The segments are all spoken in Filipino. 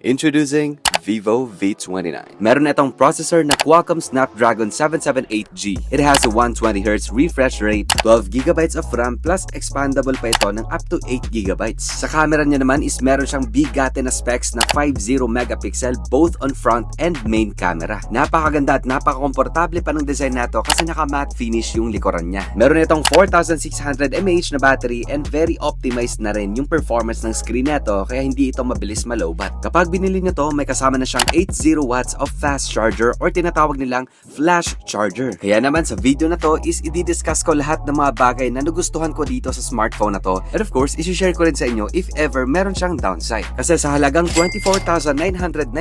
Introducing Vivo V29. Meron itong processor na Qualcomm Snapdragon 778G. It has a 120Hz refresh rate, 12GB of RAM plus expandable pa ito ng up to 8GB. Sa camera niya naman is meron siyang bigatin na specs na 50 megapixel both on front and main camera. Napakaganda at napakakomportable pa ng design nato kasi naka matte finish yung likuran niya. Meron itong 4600 mAh na battery and very optimized na rin yung performance ng screen neto kaya hindi ito mabilis malowbat. Kapag binili nyo to, may kasama na siyang 80 watts of fast charger or tinatawag nilang flash charger. Kaya naman sa video na to is i-discuss ko lahat ng mga bagay na nagustuhan ko dito sa smartphone na to. And of course, isi-share ko rin sa inyo if ever meron siyang downside. Kasi sa halagang 24,999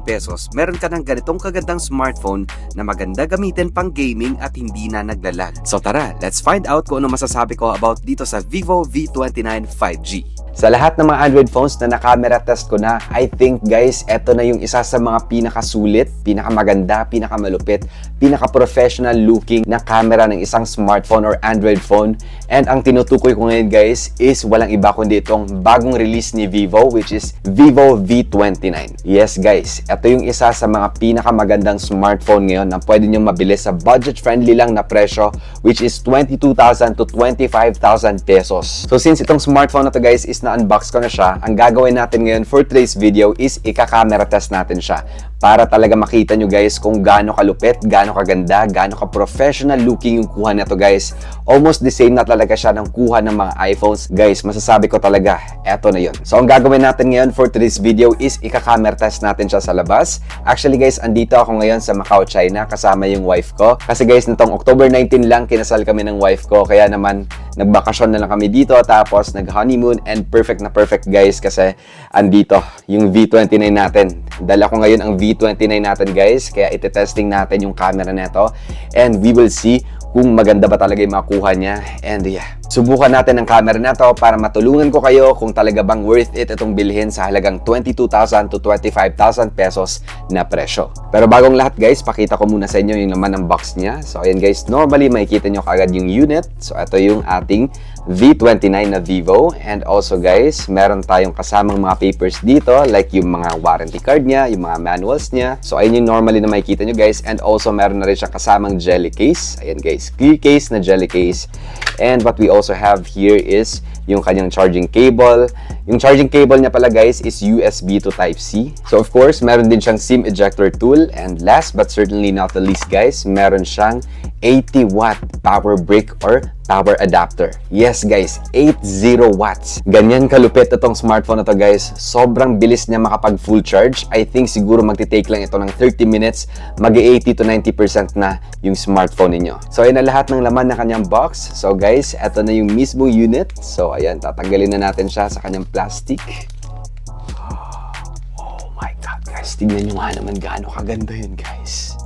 pesos, meron ka ng ganitong kagandang smartphone na maganda gamitin pang gaming at hindi na naglalag. So tara, let's find out kung ano masasabi ko about dito sa Vivo V29 5G. Sa lahat ng mga Android phones na na-camera test ko na, I think guys, eto na yung isa sa mga pinakasulit, pinakamaganda, pinakamalupit, pinaka-professional looking na camera ng isang smartphone or Android phone. And ang tinutukoy ko ngayon guys is walang iba kundi itong bagong release ni Vivo which is Vivo V29. Yes guys, eto yung isa sa mga pinakamagandang smartphone ngayon na pwede nyo mabili sa budget-friendly lang na presyo which is 22,000 to 25,000 pesos. So since itong smartphone na to guys is na-unbox ko na siya, ang gagawin natin ngayon for today's video is ika-camera test natin siya para talaga makita nyo guys kung gaano kalupit, gaano kaganda, gaano ka-professional looking yung kuha na to guys. Almost the same na talaga siya ng kuha ng mga iPhones. Guys, masasabi ko talaga, eto na yun. So ang gagawin natin ngayon for today's video is ika-camera test natin siya sa labas. Actually guys, andito ako ngayon sa Macau, China kasama yung wife ko. Kasi guys, nitong October 19 lang kinasal kami ng wife ko. Kaya naman, nagbakasyon na lang kami dito tapos nag-honeymoon and perfect na perfect guys kasi andito yung V29 natin. Dala ko ngayon ang V29 natin guys kaya ite-testing natin yung camera neto and we will see kung maganda ba talaga yung makuha niya. And yeah, subukan natin ang camera na to para matulungan ko kayo kung talaga bang worth it itong bilhin sa halagang 22,000 to 25,000 pesos na presyo. Pero bagong lahat guys, pakita ko muna sa inyo yung laman ng box niya. So ayan guys, normally makikita nyo kagad yung unit. So ito yung ating V29 na Vivo. And also guys, meron tayong kasamang mga papers dito like yung mga warranty card niya, yung mga manuals niya. So ayun yung normally na makikita nyo guys. And also meron na rin siya kasamang jelly case. Ayan guys, clear case na jelly case. And what we also have here is yung kanyang charging cable. Yung charging cable niya pala guys is USB to Type-C. So of course, meron din siyang SIM ejector tool. And last but certainly not the least guys, meron siyang 80 watt power brick or power adapter. Yes guys, 80 watts. Ganyan kalupit itong smartphone na to guys. Sobrang bilis niya makapag full charge. I think siguro magti-take lang ito ng 30 minutes. Mag-80 to 90% na yung smartphone ninyo. So ayun na lahat ng laman ng kanyang box. So guys, ito na yung mismo unit. So ayan, tatanggalin na natin siya sa kanyang plastic. Oh my god guys, tingnan nyo nga naman gaano kaganda yun guys.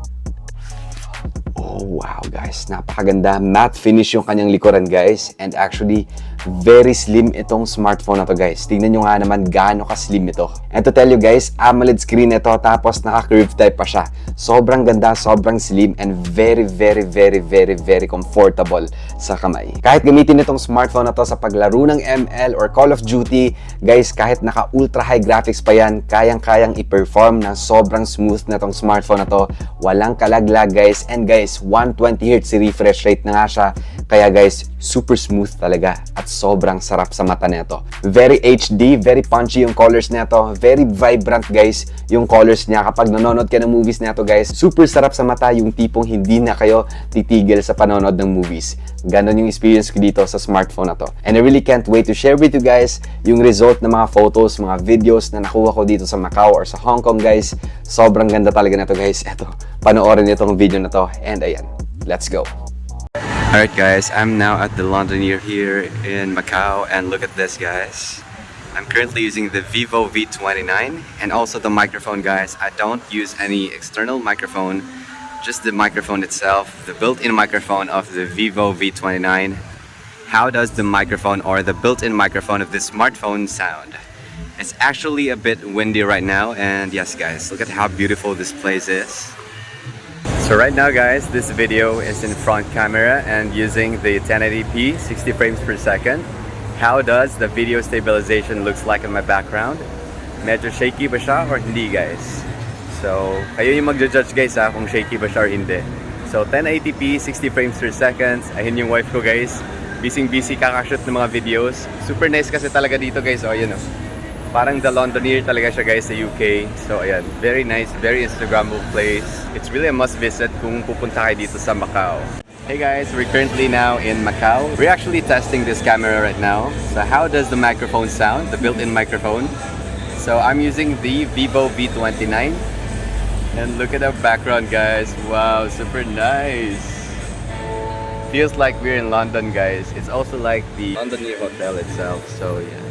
Oh wow guys, napakaganda. Matte finish yung kanyang likuran guys. And actually, very slim itong smartphone na to guys. Tingnan nyo nga naman gaano ka-slim ito. And to tell you guys, AMOLED screen ito tapos naka-curve type pa siya. Sobrang ganda, sobrang slim and very comfortable sa kamay. Kahit gamitin itong smartphone na to sa paglaro ng ML or Call of Duty, guys, kahit naka-ultra high graphics pa yan, kayang-kayang i-perform ng sobrang smooth na itong smartphone na to. Walang kalaglag guys. And guys, 120Hz refresh rate na nga siya. Kaya guys, super smooth talaga at sobrang sarap sa mata nito. Very HD, very punchy yung colors nito. Very vibrant guys yung colors niya. Kapag nanonood ka ng movies nito guys, super sarap sa mata, yung tipong hindi na kayo titigil sa panonood ng movies. Ganon yung experience ko dito sa smartphone na to. And I really can't wait to share with you guys yung result ng mga photos, mga videos na nakuha ko dito sa Macau or sa Hong Kong guys. Sobrang ganda talaga nito guys. Eto, panoorin nitong video na to. And ayan, let's go. Alright guys, I'm now at the Londonier here in Macau and look at this guys. I'm currently using the Vivo V29 and also the microphone guys. I don't use any external microphone, just the microphone itself, the built-in microphone of the Vivo V29. How does the microphone or the built-in microphone of this smartphone sound? It's actually a bit windy right now and yes guys, look at how beautiful this place is. So right now guys, this video is in front camera and using the 1080p 60 frames per second. How does the video stabilization looks like in my background? medyo shaky ba siya or hindi guys. So, kayo yung magja-judge guys kung shaky ba siya or hindi. So, 1080p, 60 frames per second. Ayun yung wife ko guys. Busy kakashoot ng mga videos. Super nice kasi talaga dito guys. O, yun o. Parang the Londoner talaga siya guys sa UK. So, ayan. Very nice, very Instagrammable place. It's really a must visit kung pupunta kayo dito sa Macau. Hey guys, we're currently now in Macau. We're actually testing this camera right now. So how does the microphone sound? The built-in microphone. So I'm using the Vivo V29. And look at the background guys. Wow, super nice. Feels like we're in London guys. It's also like the Londoner Hotel itself. So yeah.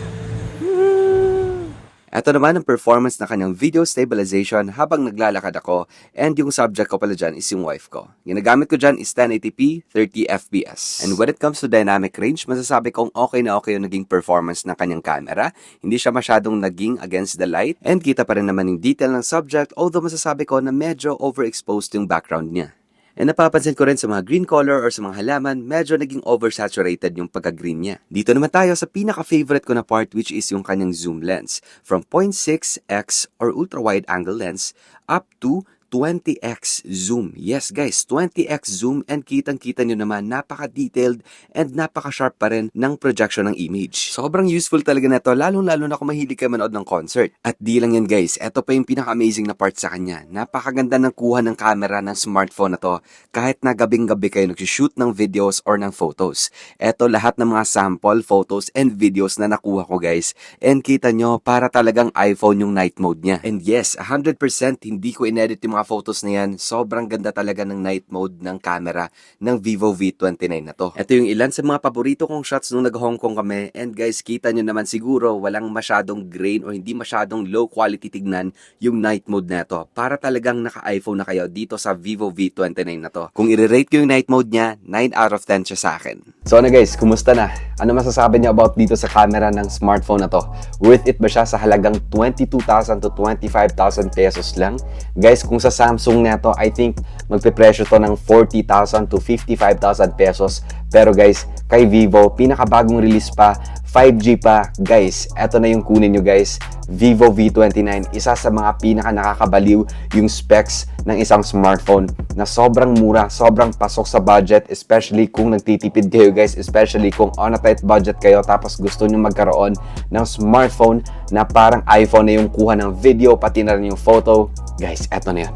Ito naman ang performance na kanyang video stabilization habang naglalakad ako, and yung subject ko pala dyan is yung wife ko. Yung nagamit ko dyan is 1080p, 30 fps. And when it comes to dynamic range, masasabi kong okay na okay yung naging performance ng kanyang camera. Hindi siya masyadong naging against the light, and kita pa rin naman yung detail ng subject, although masasabi ko na medyo overexposed yung background niya. And napapansin ko rin sa mga green color or sa mga halaman, medyo naging oversaturated yung pagka-green niya. Dito naman tayo sa pinaka-favorite ko na part, which is yung kanyang zoom lens. From 0.6x or ultra-wide angle lens up to 20x zoom. Yes guys, 20x zoom, and kitang-kita nyo naman napaka-detailed and napaka-sharp pa rin ng projection ng image. Sobrang useful talaga na to, lalong-lalo na kung mahilig kayo manood ng concert. At di lang yan guys, eto pa yung pinaka-amazing na part sa kanya. Napakaganda ng kuha ng camera ng smartphone na to kahit na gabing-gabi kayo nag-shoot ng videos or ng photos. Eto lahat ng mga sample photos and videos na nakuha ko guys. And kita nyo, para talagang iPhone yung night mode niya. And yes, 100% hindi ko inedit yung mga photos na yan. Sobrang ganda talaga ng night mode ng camera ng Vivo V29 na to. Ito yung ilan sa mga paborito kong shots nung nag-Hong Kong kami, and guys, kita nyo naman siguro walang masyadong grain o hindi masyadong low quality tignan yung night mode na to. Para talagang naka-iPhone na kayo dito sa Vivo V29 na to. Kung i-rate ko yung night mode niya, 9 out of 10 siya sa akin. So na guys, kumusta na? Ano masasabi niyo about dito sa camera ng smartphone na to? Worth it ba siya sa halagang 22,000 to 25,000 pesos lang? Guys, kung sa Samsung na to, I think magpe-presyo to ng 40,000 to 55,000 pesos. Pero guys, kay Vivo, pinakabagong release pa, 5G pa, guys, eto na yung kunin nyo guys. Vivo V29, isa sa mga pinaka nakakabaliw yung specs ng isang smartphone na sobrang mura, sobrang pasok sa budget, especially kung nagtitipid kayo guys, especially kung on a tight budget kayo tapos gusto nyo magkaroon ng smartphone na parang iPhone na yung kuha ng video, pati na rin yung photo. Guys, eto na yan.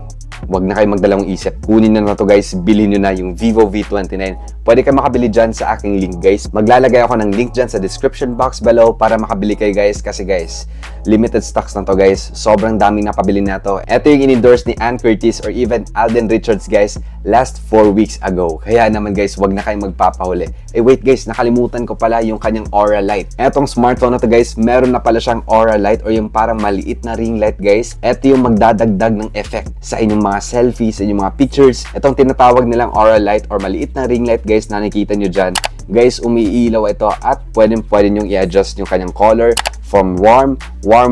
Huwag na kayo magdalawang isip. Kunin nyo na to guys, bilhin nyo na yung Vivo V29. Pwede kayo makabili dyan sa aking link guys. Maglalagay ako ng link dyan sa description box below para makabili kayo guys. Kasi guys, limited stocks na to guys. Sobrang daming napabili na to. Ito yung in-endorse ni Ann Curtis or even Alden Richards guys last 4 weeks ago. Kaya naman guys, huwag na kayong magpapahuli. Eh wait guys, nakalimutan ko pala yung kanyang Aura Light. Etong smartphone na to guys, meron na pala siyang Aura Light or yung parang maliit na ring light guys. Ito yung magdadagdag ng effect sa inyong mga selfies, sa inyong mga pictures. Itong tinatawag nilang Aura Light or maliit na ring light guys na nakikita nyo dyan. Guys, umiilaw ito at pwede nyong i-adjust yung kanyang color from warm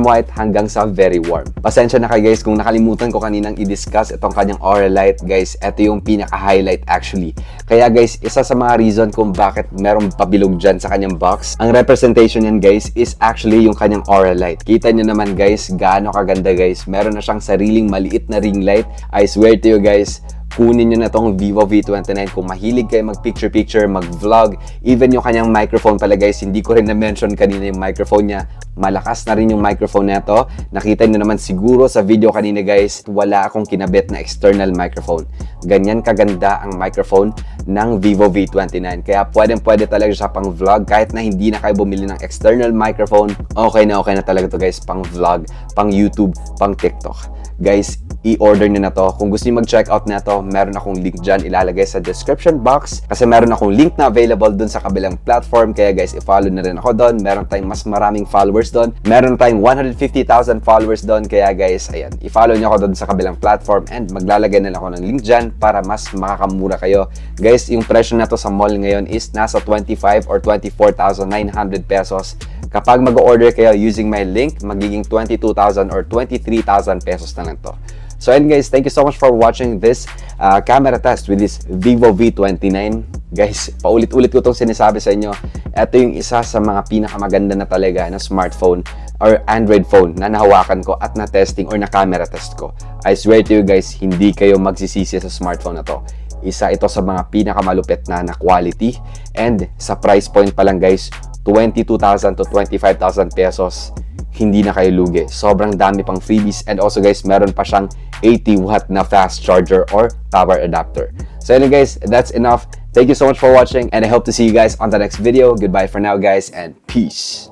white hanggang sa very warm. Pasensya na kayo guys kung nakalimutan ko kaninang i-discuss itong kanyang Aura Light guys. Ito yung pinaka-highlight actually. Kaya guys, isa sa mga reason kung bakit merong pabilog dyan sa kanyang box, ang representation yan guys is actually yung kanyang Aura Light. Kita nyo naman guys, gaano kaganda guys. Meron na siyang sariling maliit na ring light. I swear to you guys, kunin nyo na tong Vivo V29 kung mahilig kayo mag-picture-picture, mag-vlog. Even yung kanyang microphone pala guys, hindi ko rin na-mention kanina yung microphone niya. Malakas na rin yung microphone na to. Nakita nyo naman siguro sa video kanina guys, wala akong kinabit na external microphone. Ganyan kaganda ang microphone ng Vivo V29. Kaya pwede talaga siya pang vlog kahit na hindi na kayo bumili ng external microphone. Okay na talaga to guys, pang vlog, pang YouTube, pang TikTok. Guys, i-order nyo na to. Kung gusto nyo mag-check out na to, meron akong link dyan ilalagay sa description box kasi meron akong link na available dun sa kabilang platform. Kaya guys, i-follow na rin ako dun. Meron tayong mas maraming followers dun. Meron tayong 150,000 followers dun. Kaya guys, ayan, i-follow nyo ako dun sa kabilang platform and maglalagay na lang ako ng link dyan para mas makakamura kayo. Guys, yung presyo na to sa mall ngayon is nasa 25 or 24,900 pesos. Kapag mag-order kayo using my link, magiging 22,000 or 23,000 pesos na lang to. So and guys, thank you so much for watching this camera test with this Vivo V29. Guys, paulit-ulit ko itong sinasabi sa inyo. Ito yung isa sa mga pinakamaganda na talaga na smartphone or Android phone na nahawakan ko at na-testing or na-camera test ko. I swear to you guys, hindi kayo magsisisi sa smartphone na to. Isa ito sa mga pinakamalupit na quality, and sa price point pa lang guys, 22,000 to 25,000 pesos, hindi na kayo lugi. Sobrang dami pang freebies, and also guys, meron pa siyang 80 watt na fast charger or power adapter. So anyway guys, that's enough. Thank you so much for watching, and I hope to see you guys on the next video. Goodbye for now guys, and peace.